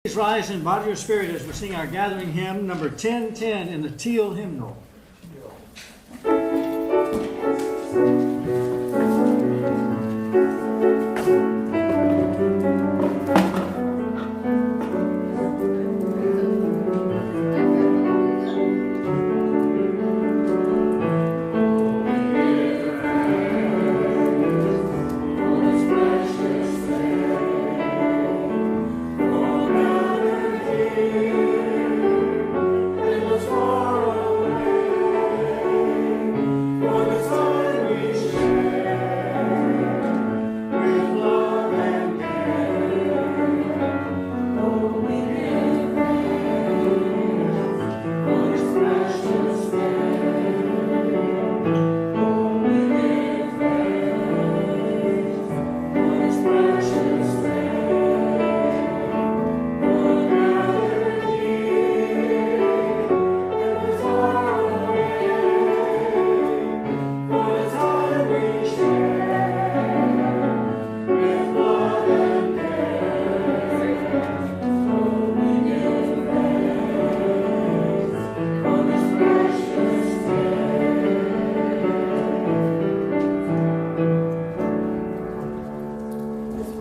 Please rise in body or spirit as we sing our gathering hymn, number 1010 in the Teal hymnal.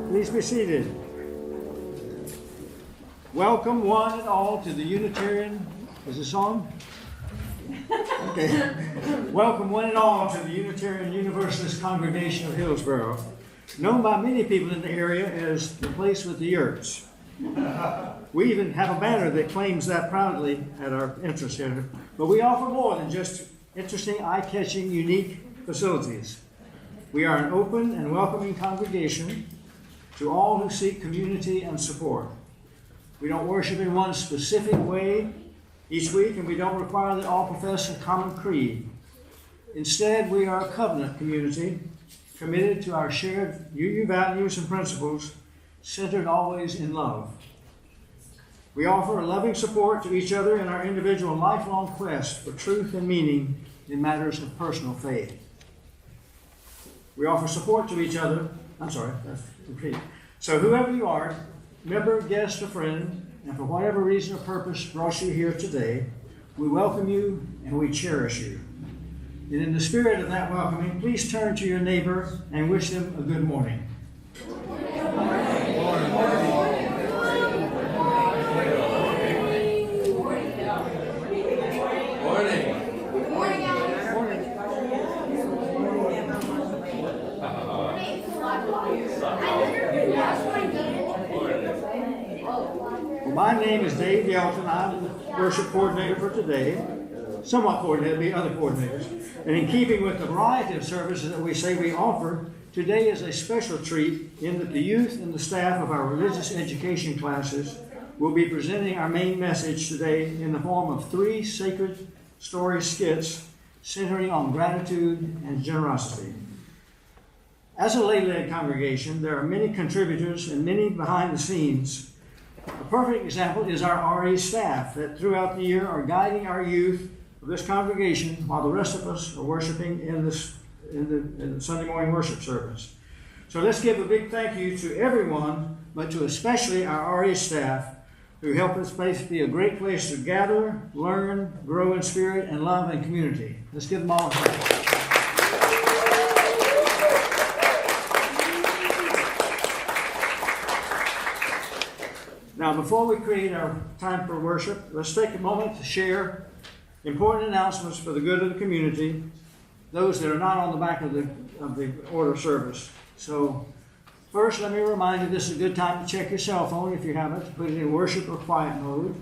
Please be seated. Welcome one and all to the Unitarian, is this on? Okay. Welcome one and all to the Unitarian Universalist congregation of Hillsborough, known by many people in the area as the place with the yurts. We even have a banner that claims that proudly at our entrance here. But we offer more than just interesting, eye-catching, unique facilities. We are an open and welcoming congregation to all who seek community and support. We don't worship in one specific way each week, and we don't require that all profess a common creed. Instead, we are a covenant community committed to our shared UU values and principles, centered always in love. We offer a loving support to each other in our individual lifelong quest for truth and meaning in matters of personal faith. We offer support to each other. So whoever you are, member, guest, or friend, and for whatever reason or purpose brought you here today, we welcome you and we cherish you. And in the spirit of that welcoming, please turn to your neighbor and wish them a good morning. My name is Dave Yelton. I'm the worship coordinator for today. Somewhat coordinated, be other coordinators. And in keeping with the variety of services that we say we offer, today is a special treat in that the youth and the staff of our religious education classes will be presenting our main message today in the form of 3 sacred story skits centering on gratitude and generosity. As a lay-led congregation, there are many contributors and many behind the scenes. A perfect example is our RE staff that throughout the year are guiding our youth of this congregation while the rest of us are worshiping in the Sunday morning worship service. So let's give a big thank you to everyone, but to especially our RE staff who help this place be a great place to gather, learn, grow in spirit, and love and community. Let's give them all a hand. Now, before we create our time for worship, let's take a moment to share important announcements for the good of the community, those that are not on the back of the order of service. So, first, let me remind you, this is a good time to check your cell phone if you haven't, put it in worship or quiet mode.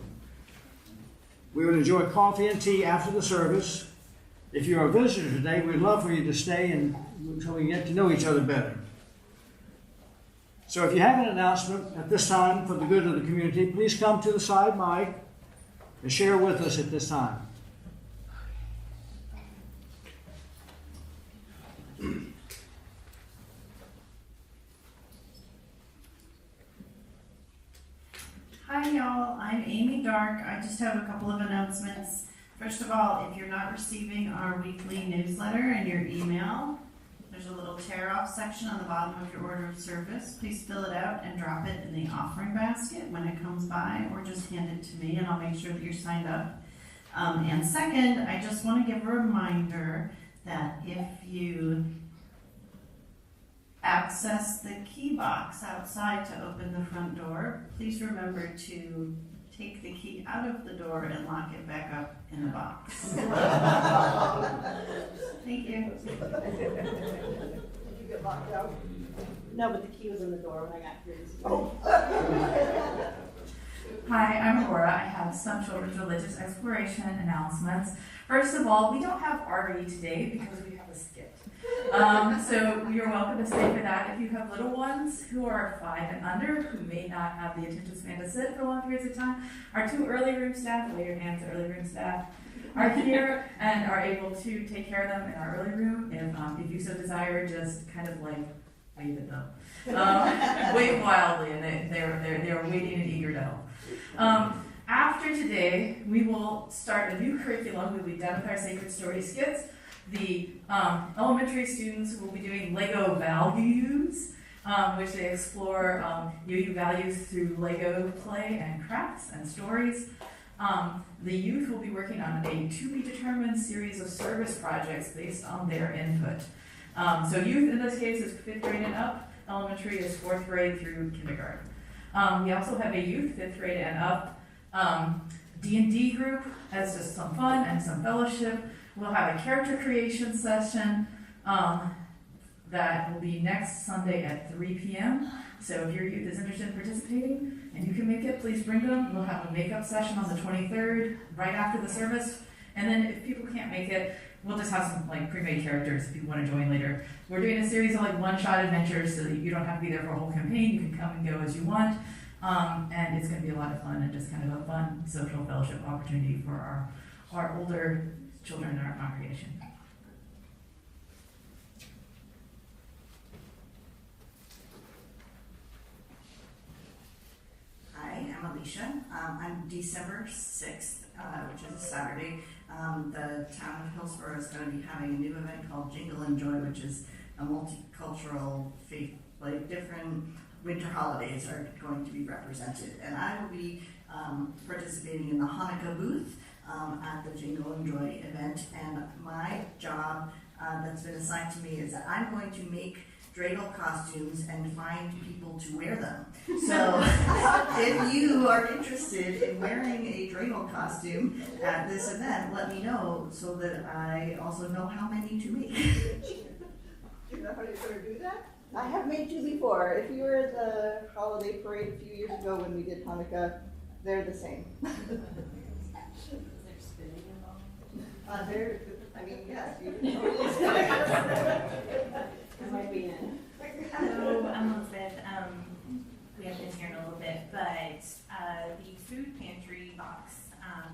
We would enjoy coffee and tea after the service. If you're a visitor today, we'd love for you to stay and so we can get to know each other better. So if you have an announcement at this time for the good of the community, please come to the side mic and share with us at this time. Hi y'all, I'm Amy Dark. I just have a couple of announcements. First of all, if you're not receiving our weekly newsletter in your email, There's a little tear off section on the bottom of your order of service. Please fill it out and drop it in the offering basket when it comes by, or just hand it to me and I'll make sure that you're signed up. And second, I just want to give a reminder that if you access the key box outside to open the front door, please remember to take the key out of the door and lock it back up in the box. Thank you. Did you get locked out? No, but the key was in the door when I got here this morning. Oh. Hi, I'm Laura. I have some children's religious exploration announcements. First of all, we don't have Ari today because we have a skit. So you're welcome to stay for that. If you have little ones who are 5 and under, who may not have the attention span to sit for long periods of time, our 2 early room staff, wave your hands, early room staff, are here and are able to take care of them in our early room. If you so desire, just kind of like wave at them. Wave wildly, and they're waiting and eager to help. After today, we will start a new curriculum. We'll be done with our Sacred Story skits. The elementary students will be doing Lego values, which they explore UU values through Lego play and crafts and stories. The youth will be working on a to-be-determined series of service projects based on their input. So youth in this case is 5th grade and up. Elementary is 4th grade through kindergarten. We also have a youth 5th grade and up D&D group as just some fun and some fellowship. We'll have a character creation session that will be next Sunday at 3 p.m. So if your youth is interested in participating and you can make it, please bring them. We'll have a makeup session on the 23rd, right after the service. And then if people can't make it, we'll just have some like pre-made characters if people want to join later. We're doing a series of like one-shot adventures so that you don't have to be there for a whole campaign. You can come and go as you want. And it's going to be a lot of fun and just kind of a fun social fellowship opportunity for our older children in our congregation. Hi, I'm Alicia. I'm December 6th, which is a Saturday. The town of Hillsborough is going to be having a new event called Jingle and Joy, which is a multicultural faith, like different winter holidays are going to be represented. And I will be participating in the Hanukkah booth at the Jingle and Joy event. And my job that's been assigned to me is that I'm going to make dreidel costumes and find people to wear them. So if you are interested in wearing a dreidel costume at this event, let me know so that I also know how many to make. Do you know how you're going to do that? I have made 2 before. If you were at the holiday parade a few years ago when we did Hanukkah, they're the same. They're spinning involved. I mean, yes. I might be in. Hello, I'm Elizabeth. We haven't been here in a little bit, but the food pantry box,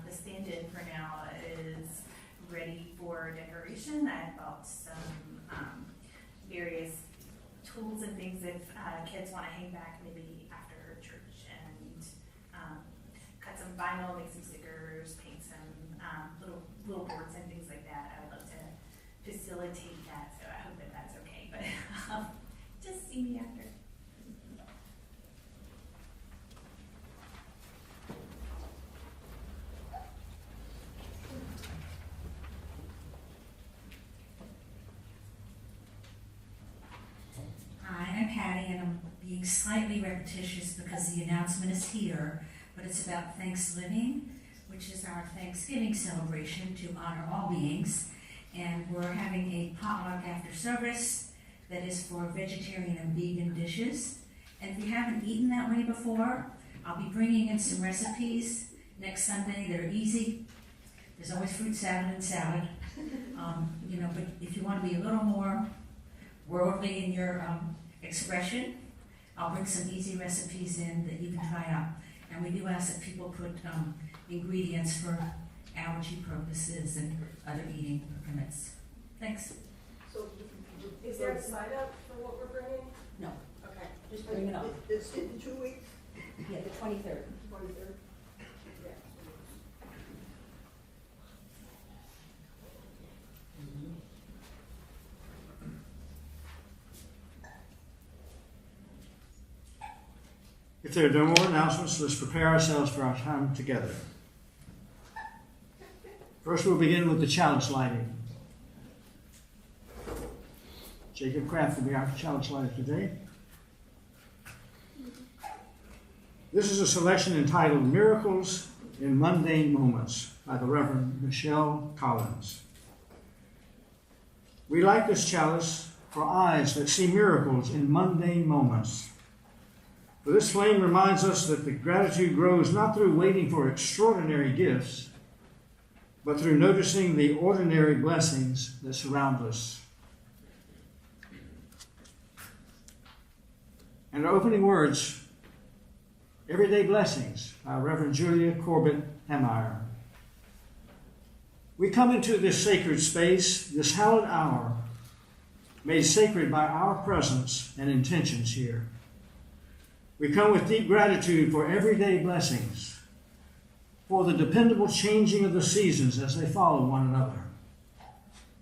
the stand-in for now is ready for decoration. I bought some various tools and things if kids want to hang back maybe after church and cut some vinyl, make some stickers, paint some little boards and things like that. I would love to facilitate that, so I hope that that's okay. But just see me after. Hi, I'm Patty, and I'm being slightly repetitious because the announcement is here, but it's about Thanksgiving, which is our Thanksgiving celebration to honor all beings. And we're having a potluck after service that is for vegetarian and vegan dishes. And if you haven't eaten that way before, I'll be bringing in some recipes next Sunday that are easy. There's always fruit salad and salad. But if you want to be a little more worldly in your expression, I'll bring some easy recipes in that you can try out. And we do ask that people put ingredients for allergy purposes and other eating permits. Thanks. So, is there a sign up for what we're bringing? No, Okay. just bring it up. It's in 2 weeks, Yeah, the 23rd. 23rd. If there are no more announcements, let's prepare ourselves for our time together. First, we'll begin with the chalice lighting. Jacob Kraft will be our chalice lighter today. This is a selection entitled Miracles in Mundane Moments by the Reverend Michelle Collins. We like this chalice for eyes that see miracles in mundane moments. For this flame reminds us that the gratitude grows not through waiting for extraordinary gifts, but through noticing the ordinary blessings that surround us. And our opening words, Everyday Blessings, by Reverend Julia Corbett Hammeyer. We come into this sacred space, this hallowed hour, made sacred by our presence and intentions here. We come with deep gratitude for everyday blessings, for the dependable changing of the seasons as they follow one another,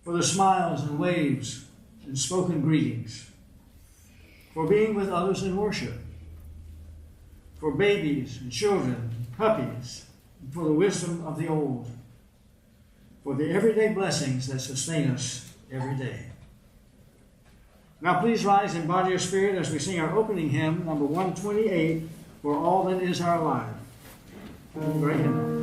for the smiles and waves and spoken greetings, for being with others in worship, for babies and children and puppies, and for the wisdom of the old, for the everyday blessings that sustain us every day. Now please rise in body or spirit as we sing our opening hymn, number 128, For All That Is Our Life. Great hymn.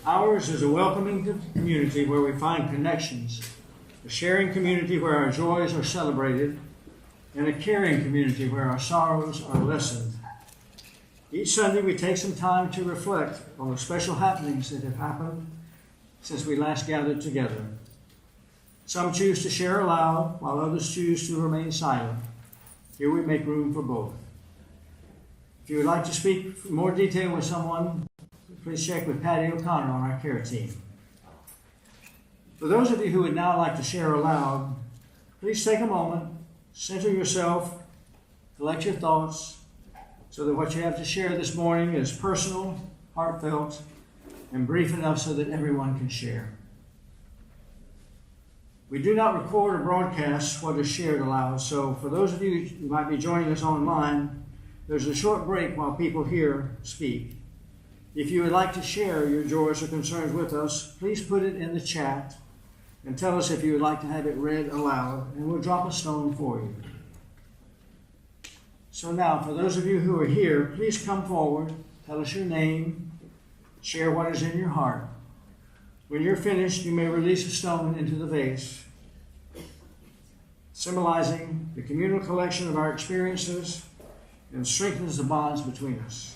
Ours is a welcoming community where we find connections, a sharing community where our joys are celebrated, and a caring community where our sorrows are lessened. Each Sunday we take some time to reflect on the special happenings that have happened since we last gathered together. Some choose to share aloud, while others choose to remain silent. Here we make room for both. If you would like to speak in more detail with someone, please check with Patty O'Connor on our care team. For those of you who would now like to share aloud, please take a moment, center yourself, collect your thoughts, so that what you have to share this morning is personal, heartfelt, and brief enough so that everyone can share. We do not record or broadcast what is shared aloud, so for those of you who might be joining us online, there's a short break while people here speak. If you would like to share your joys or concerns with us, please put it in the chat and tell us if you would like to have it read aloud, and we'll drop a stone for you. So now, for those of you who are here, please come forward, tell us your name, share what is in your heart. When you're finished, you may release a stone into the vase, symbolizing the communal collection of our experiences and strengthens the bonds between us.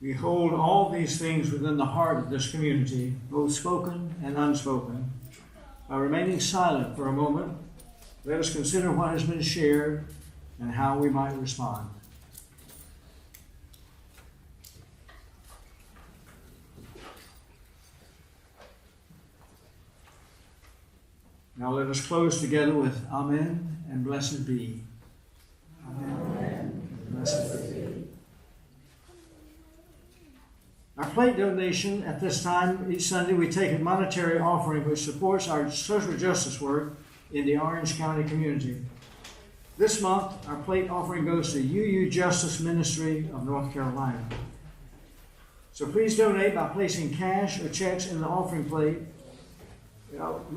We hold all these things within the heart of this community, both spoken and unspoken. By remaining silent for a moment, let us consider what has been shared and how we might respond. Now let us close together with Amen and blessed be. Amen. Blessed be. Our plate donation at this time, each Sunday, we take a monetary offering which supports our social justice work in the Orange County community. This month, our plate offering goes to UU Justice Ministry of North Carolina. So please donate by placing cash or checks in the offering plate,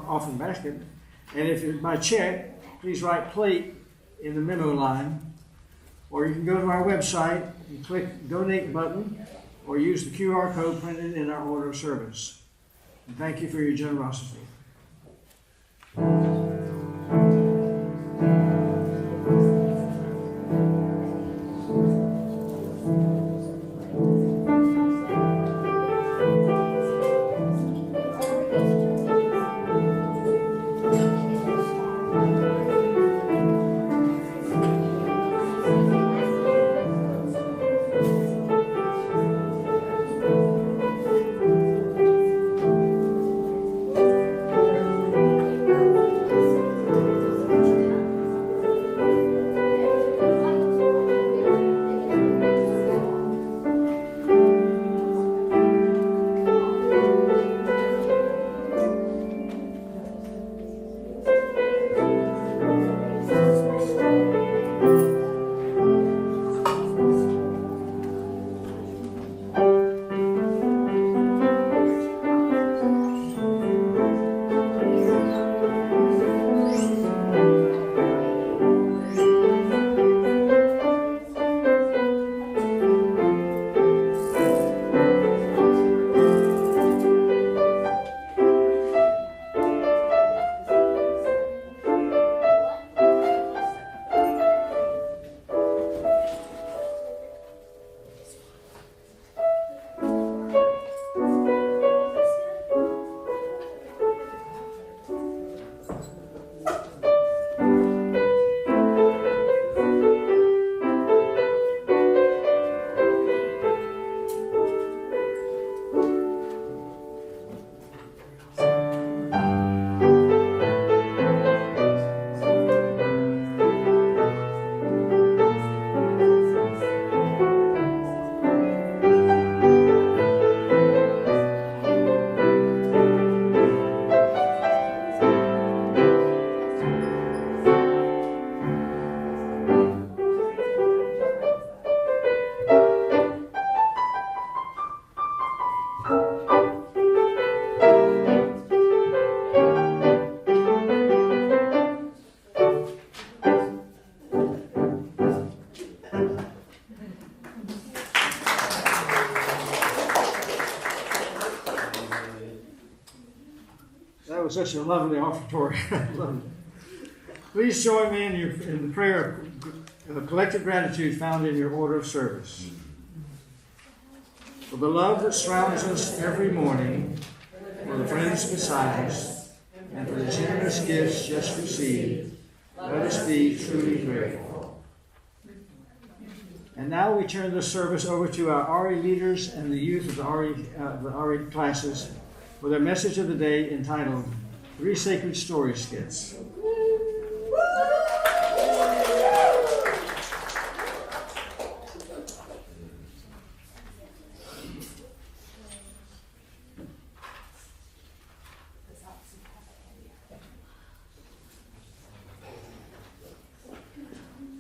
offering basket. And if it's by check, please write plate in the memo line. Or you can go to our website and click donate button, or use the QR code printed in our order of service. And thank you for your generosity. That was such a lovely offertory. Please join me in the prayer of collective gratitude found in your order of service. For the love that surrounds us every morning, for the friends beside us, and for the generous gifts just received, let us be truly grateful. And now we turn the service over to our RE leaders and the youth of the RE classes for their message of the day entitled 3 Sacred Story Skits.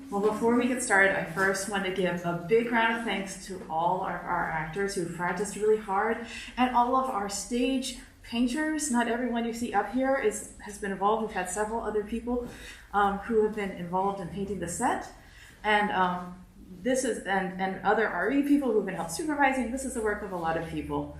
Well, before we get started, I first want to give a big round of thanks to all of our actors who've practiced really hard, and all of our stage painters. Not everyone you see up here has been involved. We've had several other people who have been involved in painting the set, and and other RE people who've been help supervising. This is the work of a lot of people.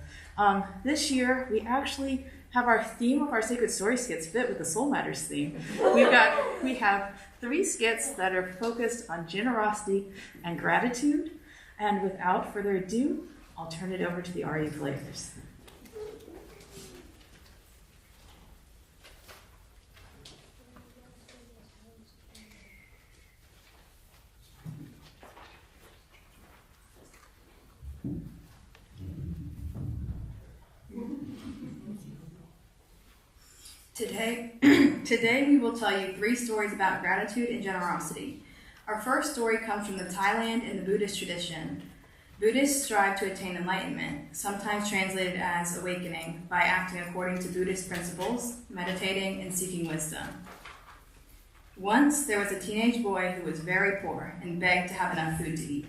This year, we actually have our theme of our Sacred Story Skits fit with the Soul Matters theme. We have 3 skits that are focused on generosity and gratitude. And without further ado, I'll turn it over to the RE players. Today we will tell you 3 stories about gratitude and generosity. Our first story comes from the Thailand and the Buddhist tradition. Buddhists strive to attain enlightenment, sometimes translated as awakening, by acting according to Buddhist principles, meditating, and seeking wisdom. Once there was a teenage boy who was very poor and begged to have enough food to eat.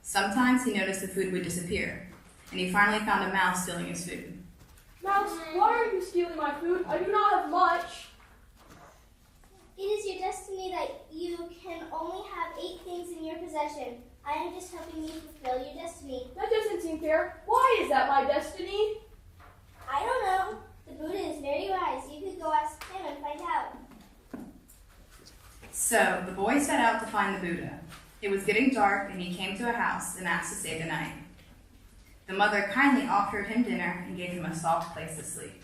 Sometimes he noticed the food would disappear, and he finally found a mouse stealing his food. Mouse, why are you stealing my food? I do not have much. It is your destiny that you can only have 8 things in your possession. I am just helping you fulfill your destiny. That doesn't seem fair. Why is that my destiny? I don't know. The Buddha is very wise. You could go ask him and find out. So the boy set out to find the Buddha. It was getting dark, and he came to a house and asked to stay the night. The mother kindly offered him dinner and gave him a soft place to sleep.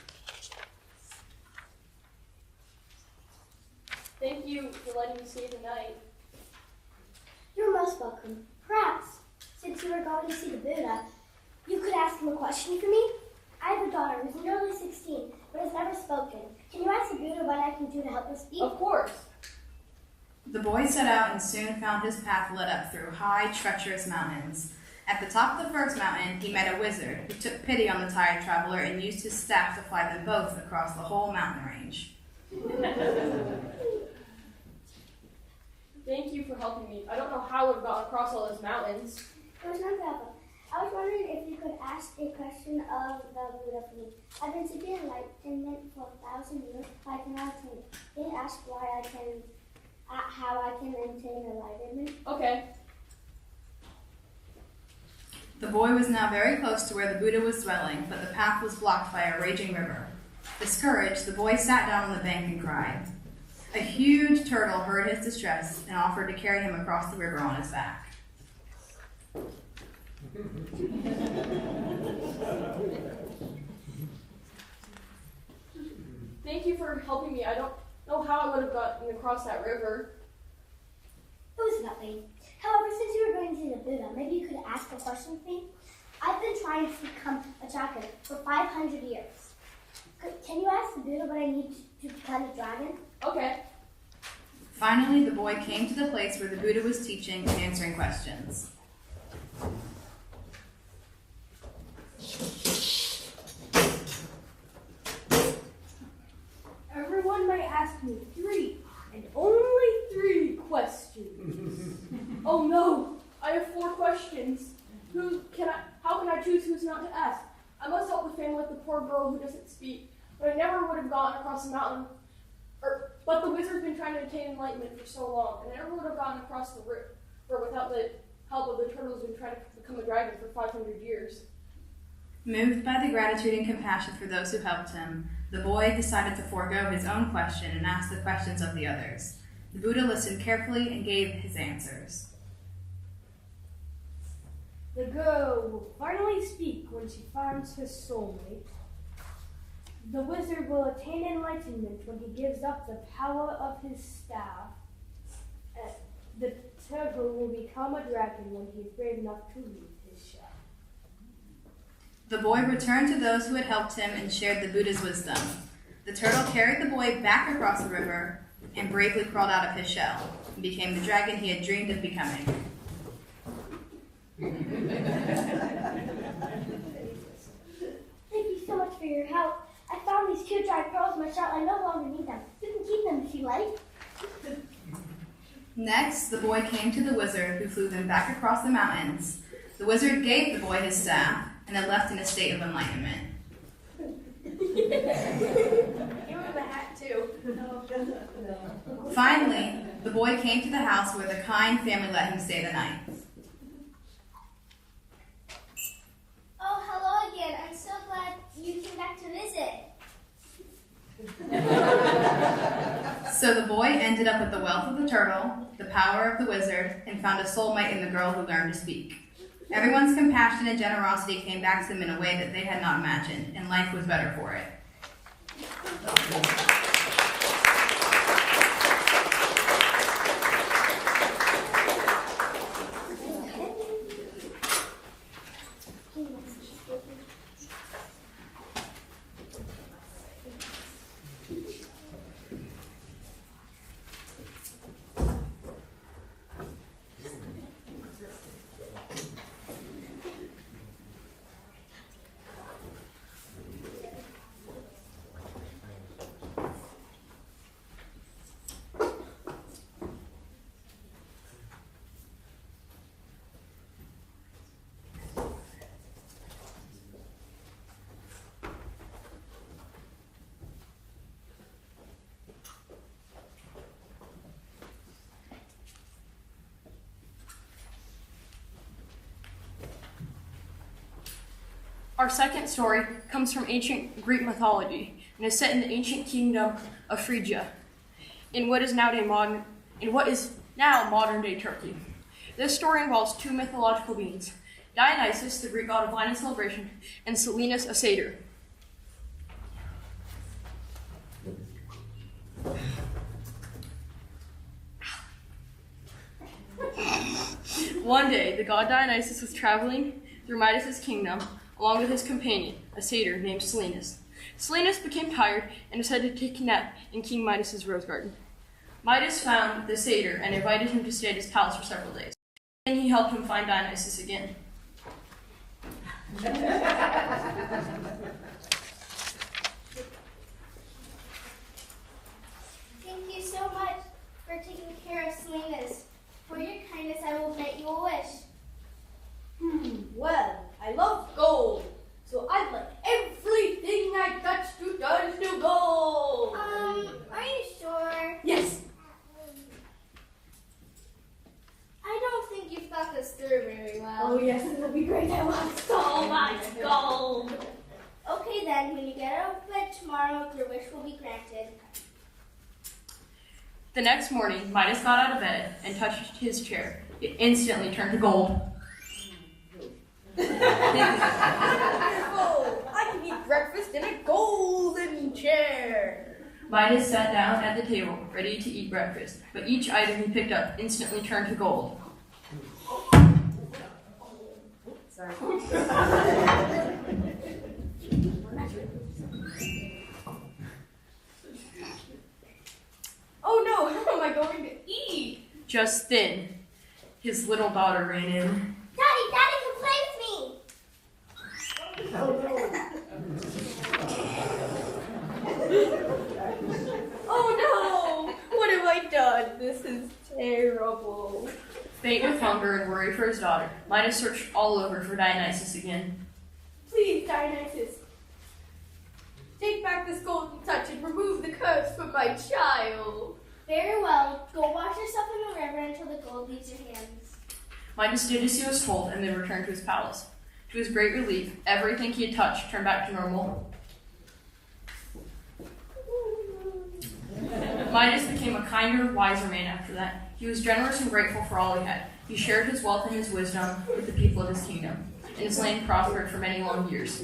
Thank you for letting me stay the night. You're most welcome. Perhaps, since you are going to see the Buddha, you could ask him a question for me? I have a daughter who's nearly 16, but has never spoken. Can you ask the Buddha what I can do to help her speak? Of course. The boy set out and soon found his path led up through high, treacherous mountains. At the top of the first mountain, he met a wizard who took pity on the tired traveler and used his staff to fly them both across the whole mountain range. Thank you for helping me. I don't know how I've gotten across all those mountains. It was no problem. I was wondering if you could ask a question of the Buddha for me. I've been seeking enlightenment for 1,000 years. I cannot attain it. Can you ask how I can attain enlightenment? Okay. The boy was now very close to where the Buddha was dwelling, but the path was blocked by a raging river. Discouraged, the boy sat down on the bank and cried. A huge turtle heard his distress and offered to carry him across the river on his back. Thank you for helping me. I don't know how I would have gotten across that river. It was nothing. However, since you were going to see the Buddha, maybe you could ask a question for me? I've been trying to become a dragon for 500 years. Can you ask the Buddha what I need to become a dragon? Okay. Finally, the boy came to the place where the Buddha was teaching and answering questions. Everyone may ask me 3, and only 3 questions. Oh no, I have 4 questions. How can I choose who's not to ask? I must help the family with the poor girl who doesn't speak, but I never would have gotten across the mountain. But the wizard's been trying to attain enlightenment for so long, and I never would have gotten across the river without the help of the turtle who's been trying to become a dragon for 500 years. Moved by the gratitude and compassion for those who helped him, the boy decided to forego his own question and ask the questions of the others. The Buddha listened carefully and gave his answers. The girl will finally speak when she finds her soulmate. The wizard will attain enlightenment when he gives up the power of his staff. The turtle will become a dragon when he is brave enough to leave his shell. The boy returned to those who had helped him and shared the Buddha's wisdom. The turtle carried the boy back across the river and bravely crawled out of his shell and became the dragon he had dreamed of becoming. Thank you so much for your help. I found these 2 dried pearls in my shell. I no longer need them. You can keep them if you like. Next, the boy came to the wizard, who flew them back across the mountains. The wizard gave the boy his staff and then left in a state of enlightenment. Give him a hat too. Finally, the boy came to the house where the kind family let him stay the night. Oh, hello again. I'm so glad you came back to visit. So the boy ended up with the wealth of the turtle, the power of the wizard, and found a soulmate in the girl who learned to speak. Everyone's compassion and generosity came back to them in a way that they had not imagined, and life was better for it. Our second story comes from ancient Greek mythology and is set in the ancient kingdom of Phrygia, in what is now modern-day Turkey. This story involves two mythological beings, Dionysus, the Greek god of wine and celebration, and Silenus, a satyr. One day, the god Dionysus was traveling through Midas's kingdom along with his companion, a satyr named Silenus. Silenus became tired and decided to take a nap in King Midas's rose garden. Midas found the satyr and invited him to stay at his palace for several days. Then he helped him find Dionysus again. Thank you so much for taking care of Silenus. For your kindness, I will grant you a wish. Well, I love gold, so I'd like everything I touch to turn to gold. Are you sure? Yes. I don't think you've thought this through very well. Oh yes, it'll be great. I want so much gold. Okay then, when you get out of bed tomorrow, your wish will be granted. The next morning, Midas got out of bed and touched his chair. It instantly turned to gold. Wonderful! I can eat breakfast in a golden chair. Midas sat down at the table, ready to eat breakfast, but each item he picked up instantly turned to gold. Sorry. Oh no, how am I going to eat? Just then, his little daughter ran in. Daddy, come play with me! Oh no! What have I done? This is terrible. Faint with hunger and worry for his daughter, Midas searched all over for Dionysus again. Please, Dionysus, take back this golden touch and remove the curse from my child. Very well. Go wash yourself in the river until the gold leaves your hands. Midas did as he was told and then returned to his palace. To his great relief, everything he had touched turned back to normal. Midas became a kinder, wiser man after that. He was generous and grateful for all he had. He shared his wealth and his wisdom with the people of his kingdom, and his land prospered for many long years.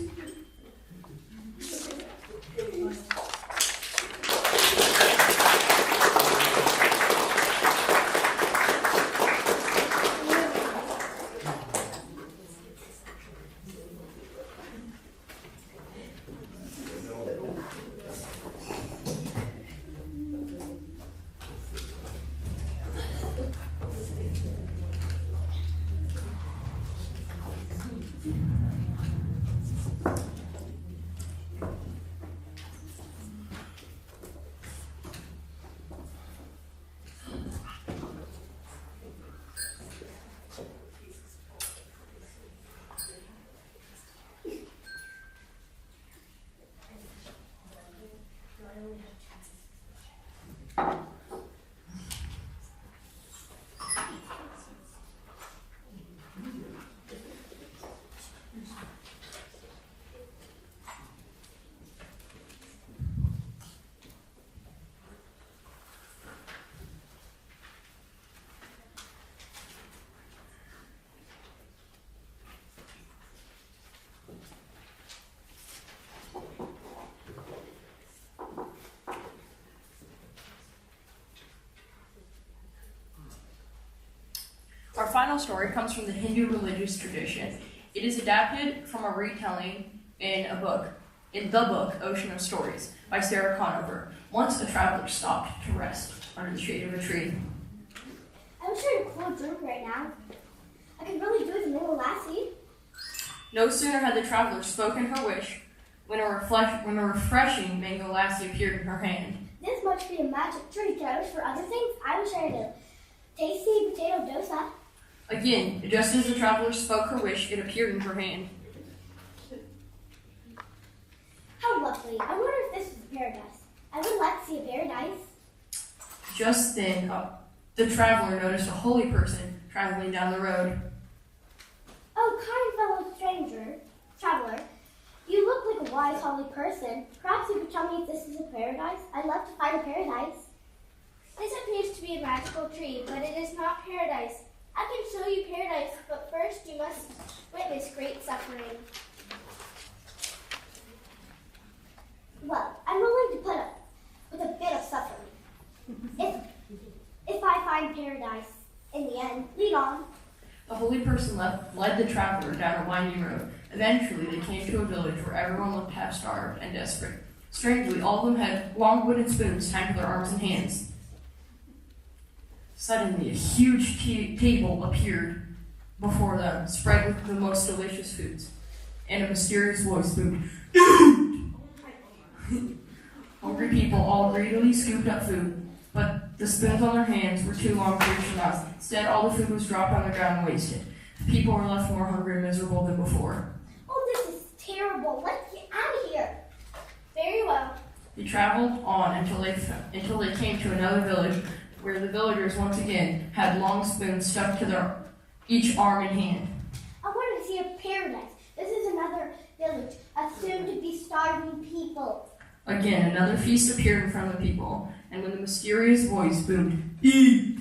final story comes from the Hindu religious tradition. It is adapted from a retelling in the book Ocean of Stories by Sarah Conover. Once a traveler stopped to rest under the shade of a tree. I wish I had a cold drink right now. I could really do with a little lassie. No sooner had the traveler spoken her wish when a refreshing mango lassie appeared in her hand. This must be a magic drink. Can I wish for other things? I wish I had a tasty potato dosa. Again, just as the traveler spoke her wish, it appeared in her hand. How lovely. I wonder if this is a paradise. I would like to see a paradise. Just then, the traveler noticed a holy person traveling down the road. Oh, kind fellow traveler, you look like a wise, holy person. Perhaps you could tell me if this is a paradise? I'd love to find a paradise. This appears to be a magical tree, but it is not paradise. I can show you paradise, but first you must witness great suffering. Well, I'm willing to put up with a bit of suffering. If I find paradise in the end, lead on. The holy person led the traveler down a winding road. Eventually, they came to a village where everyone looked half-starved and desperate. Strangely, all of them had long wooden spoons tied to their arms and hands. Suddenly, a huge table appeared before them, spread with the most delicious foods. And a mysterious voice boomed, "Eat!" Hungry people all greedily scooped up food, but the spoons on their hands were too long to reach their mouths. Instead, all the food was dropped on the ground and wasted. The people were left more hungry and miserable than before. Oh, this is terrible. Let's get out of here. Very well. They traveled on until they came to another village where the villagers once again had long spoons stuck to their each arm and hand. I want to see a paradise. This is another village of soon-to-be starving people. Again, another feast appeared in front of the people, and when the mysterious voice boomed, "Eat!"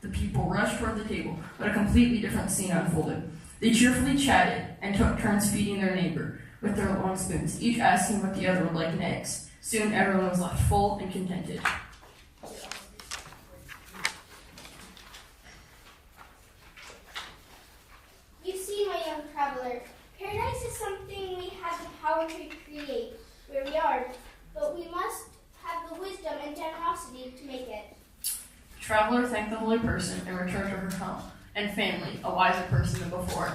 the people rushed toward the table, but a completely different scene unfolded. They cheerfully chatted and took turns feeding their neighbor with their long spoons, each asking what the other would like next. Soon everyone was left full and contented. You see, my young traveler, paradise is something we have the power to create where we are, but we must have the wisdom and generosity to make it. The traveler thanked the holy person and returned to her home and family, a wiser person than before.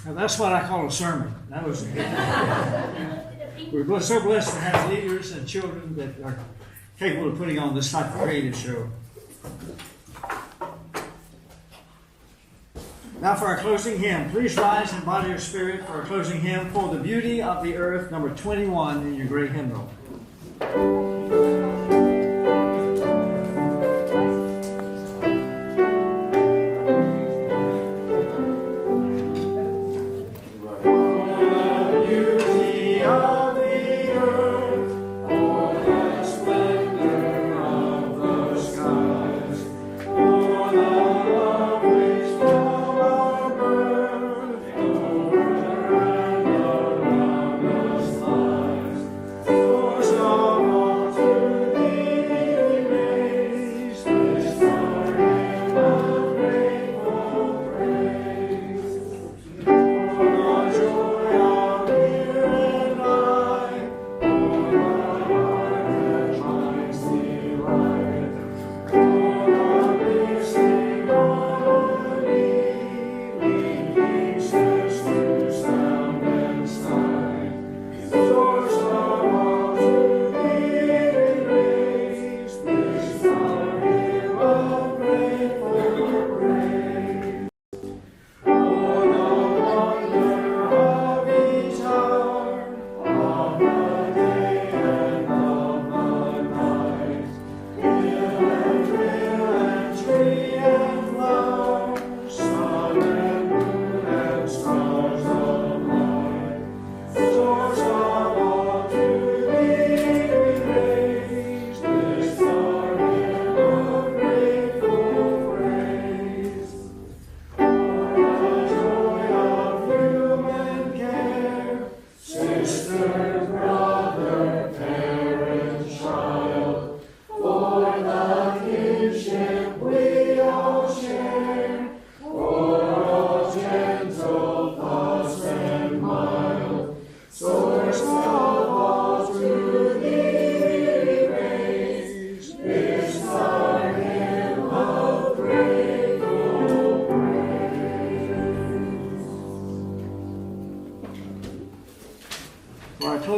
Now, that's what I call a sermon. That was a good. We're so blessed to have leaders and children that are capable of putting on this type of creative show. Now for our closing hymn. Please rise in body or spirit for our closing hymn, For the Beauty of the Earth, number 21 in your great hymnal.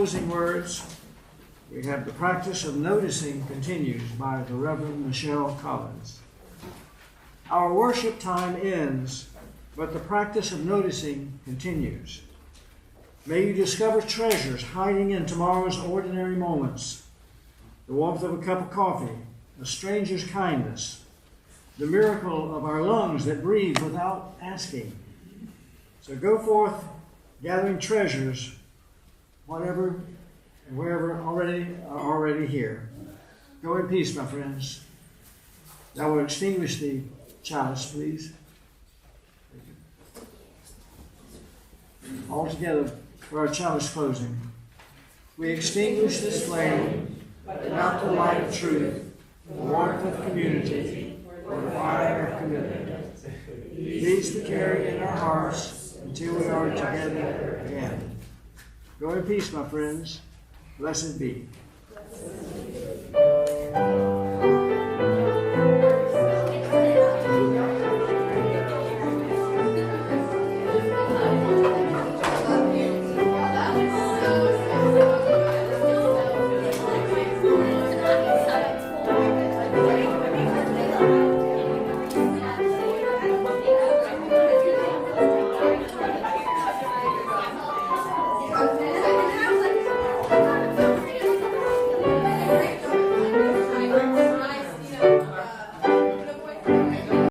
closing words, we have the practice of noticing continues by the Reverend Michelle Collins. Our worship time ends, but the practice of noticing continues. May you discover treasures hiding in tomorrow's ordinary moments. The warmth of a cup of coffee, a stranger's kindness, the miracle of our lungs that breathe without asking. So go forth, gathering treasures, whatever and wherever are already here. Go in peace, my friends. Thou will extinguish the chalice, please. All together for our chalice closing. We extinguish this flame, but not the light of truth, the warmth of community, or the fire of commitment. These to carry in our hearts until we are together again. Go in peace, my friends. Blessed be.